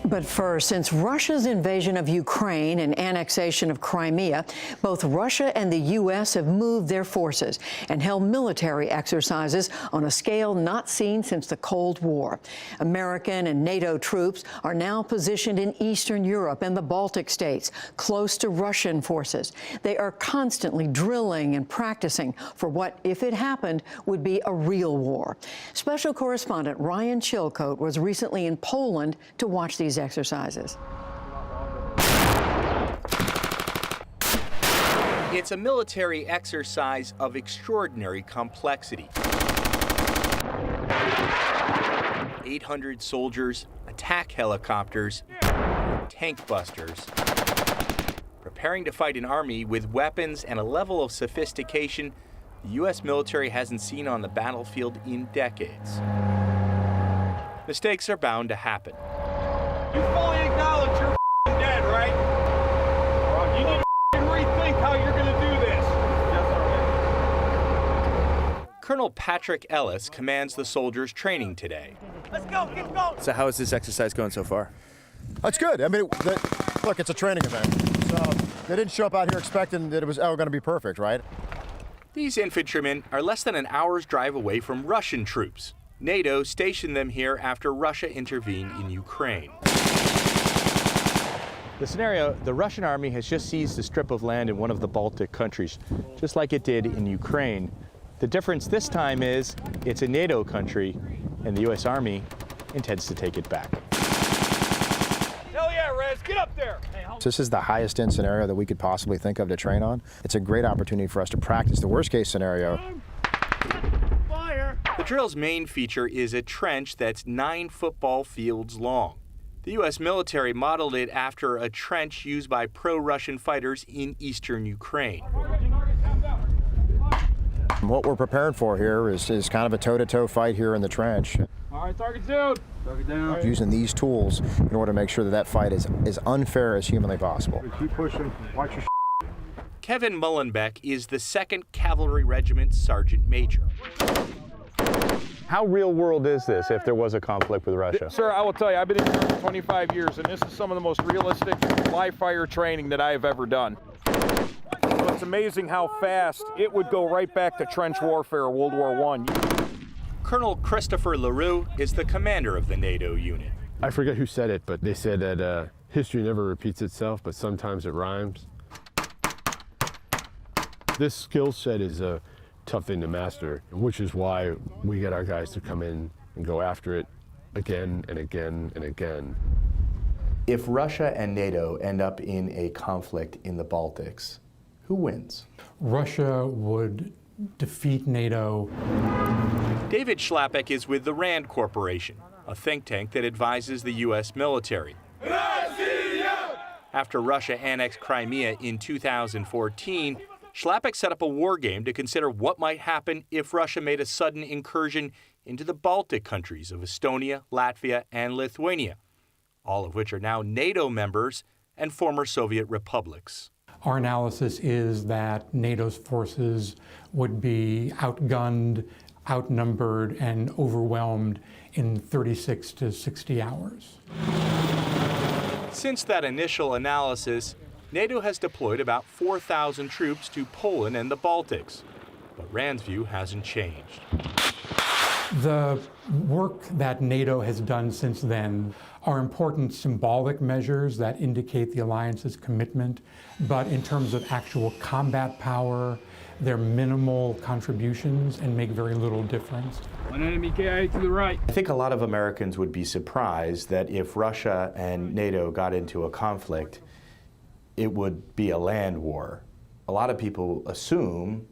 But first, since Russia's invasion of Ukraine and annexation of Crimea, both Russia and the U.S. have moved their forces and held military exercises on a scale not seen since the Cold War. American and NATO troops are now positioned in Eastern Europe and the Baltic states, close to Russian forces. They are constantly drilling and practicing for what, if it happened, would be a real war. Special correspondent Ryan Chilcote was recently in Poland to watch these exercises. It's a military exercise of extraordinary complexity. 800 soldiers, attack helicopters, tank busters, preparing to fight an army with weapons and a level of sophistication the U.S. military hasn't seen on the battlefield in decades. Mistakes are bound to happen. You fully acknowledge you're dead, right? You need to rethink how you're going to do this. Yes, sir. Colonel Patrick Ellis commands the soldiers training today. Let's go, keep going. So how is this exercise going so far? That's good. I mean, look, it's a training event. So they didn't show up out here expecting that it was going to be perfect, right? These infantrymen are less than an hour's drive away from Russian troops. NATO stationed them here after Russia intervened in Ukraine. The scenario, the Russian army has just seized a strip of land in one of the Baltic countries, just like it did in Ukraine. The difference this time is it's a NATO country, and the U.S. Army intends to take it back. Hell yeah, Rez, get up there. This is the highest end scenario that we could possibly think of to train on. It's a great opportunity for us to practice the worst case scenario. Fire. The drill's main feature is a trench that's 9 football fields long. The U.S. military modeled it after a trench used by pro-Russian fighters in eastern Ukraine. What we're prepared for here is kind of a toe-to-toe fight here in the trench. All right, target's down. Target down. Using these tools in order to make sure that that fight is as unfair as humanly possible. Keep pushing. Watch your Kevin Mullenbeck is the 2nd Cavalry Regiment Sergeant Major. How real world is this if there was a conflict with Russia? Sir, I will tell you, I've been in here for 25 years, and this is some of the most realistic live fire training that I have ever done. So it's amazing how fast it would go right back to trench warfare, World War I. Colonel Christopher LaRue is the commander of the NATO unit. I forget who said it, but they said that history never repeats itself, but sometimes it rhymes. This skill set is a tough thing to master, which is why we get our guys to come in and go after it again and again and again. If Russia and NATO end up in a conflict in the Baltics, who wins? Russia would defeat NATO. David Schlapek is with the RAND Corporation, a think tank that advises the U.S. military. After Russia annexed Crimea in 2014, Schlapek set up a war game to consider what might happen if Russia made a sudden incursion into the Baltic countries of Estonia, Latvia, and Lithuania, all of which are now NATO members and former Soviet republics. Our analysis is that NATO's forces would be outgunned, outnumbered, and overwhelmed in 36 to 60 hours. Since that initial analysis, NATO has deployed about 4,000 troops to Poland and the Baltics, but RAND's view hasn't changed. The work that NATO has done since then are important symbolic measures that indicate the alliance's commitment, but in terms of actual combat power, they're minimal contributions and make very little difference. One enemy KIA to the right. I think a lot of Americans would be surprised that if Russia and NATO got into a conflict, it would be a land war. A lot of people assume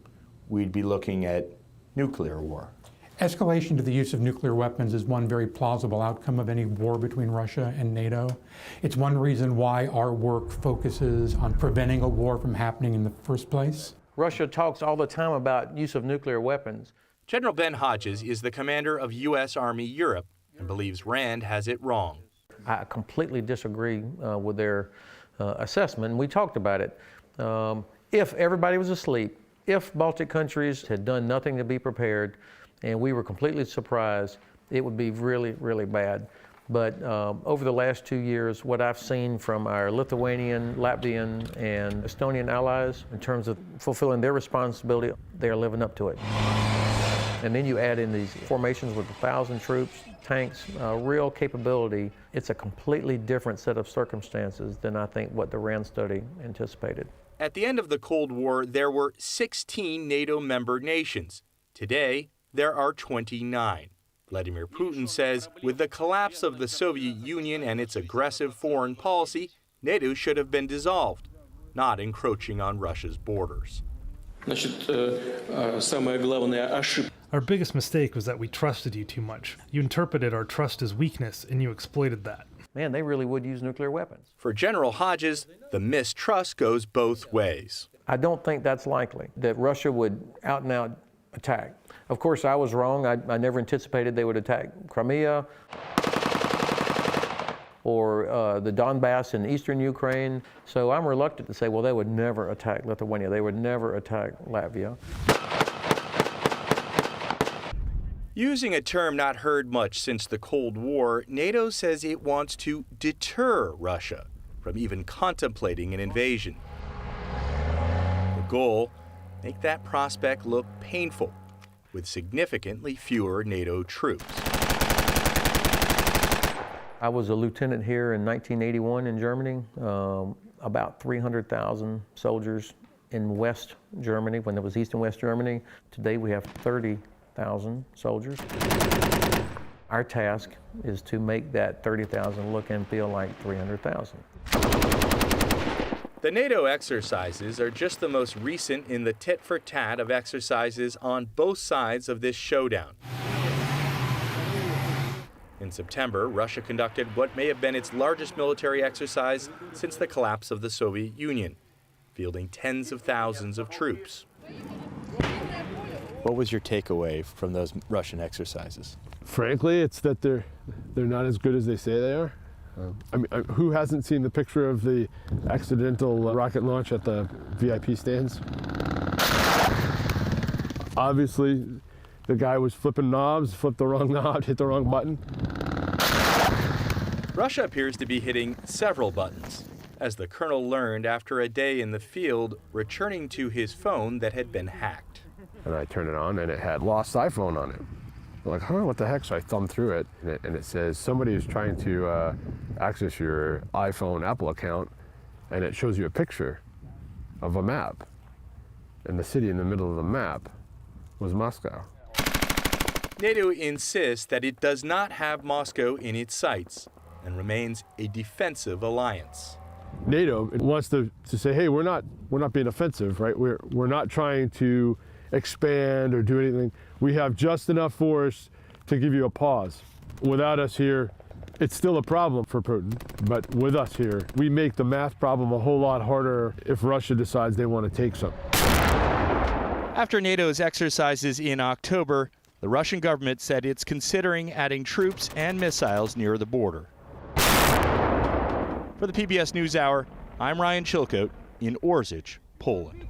we'd be looking at nuclear war. Escalation to the use of nuclear weapons is one very plausible outcome of any war between Russia and NATO. It's one reason why our work focuses on preventing a war from happening in the first place. Russia talks all the time about use of nuclear weapons. General Ben Hodges is the commander of U.S. Army Europe and believes RAND has it wrong. I completely disagree with their assessment, and we talked about it. If everybody was asleep, if Baltic countries had done nothing to be prepared, and we were completely surprised, it would be really, really bad. But over the last 2 years, what I've seen from our Lithuanian, Latvian, and Estonian allies in terms of fulfilling their responsibility, they are living up to it. And then you add in these formations with 1,000 troops, tanks, real capability. It's a completely different set of circumstances than I think what the RAND study anticipated. At the end of the Cold War, there were 16 NATO member nations. Today, there are 29. Vladimir Putin says with the collapse of the Soviet Union and its aggressive foreign policy, NATO should have been dissolved, not encroaching on Russia's borders. Our biggest mistake was that we trusted you too much. You interpreted our trust as weakness, and you exploited that. Man, they really would use nuclear weapons. For General Hodges, the mistrust goes both ways. I don't think that's likely, that Russia would out and out attack. Of course, I was wrong. I never anticipated they would attack Crimea or the Donbass in eastern Ukraine. So I'm reluctant to say, well, they would never attack Lithuania. They would never attack Latvia. Using a term not heard much since the Cold War, NATO says it wants to deter Russia from even contemplating an invasion. The goal, make that prospect look painful, with significantly fewer NATO troops. I was a lieutenant here in 1981 in Germany, about 300,000 soldiers in West Germany when it was East and West Germany. Today we have 30,000 soldiers. Our task is to make that 30,000 look and feel like 300,000. The NATO exercises are just the most recent in the tit-for-tat of exercises on both sides of this showdown. In September, Russia conducted what may have been its largest military exercise since the collapse of the Soviet Union, fielding tens of thousands of troops. What was your takeaway from those Russian exercises? Frankly, it's that they're not as good as they say they are. Who hasn't seen the picture of the accidental rocket launch at the VIP stands? Obviously, the guy was flipping knobs, flipped the wrong knob, hit the wrong button. Russia appears to be hitting several buttons, as the colonel learned after a day in the field, returning to his phone that had been hacked. And I turned it on, and it had lost iPhone on it. I'm like, what the heck? So I thumbed through it, and it says somebody is trying to access your iPhone Apple account, and it shows you a picture of a map. And the city in the middle of the map was Moscow. NATO insists that it does not have Moscow in its sights and remains a defensive alliance. NATO wants to say, hey, we're not being offensive, right? We're not trying to expand or do anything. We have just enough force to give you a pause. Without us here, it's still a problem for Putin, but with us here, we make the math problem a whole lot harder if Russia decides they want to take some. After NATO's exercises in October, the Russian government said it's considering adding troops and missiles near the border. For the PBS NewsHour, I'm Ryan Chilcote in Orzysz, Poland.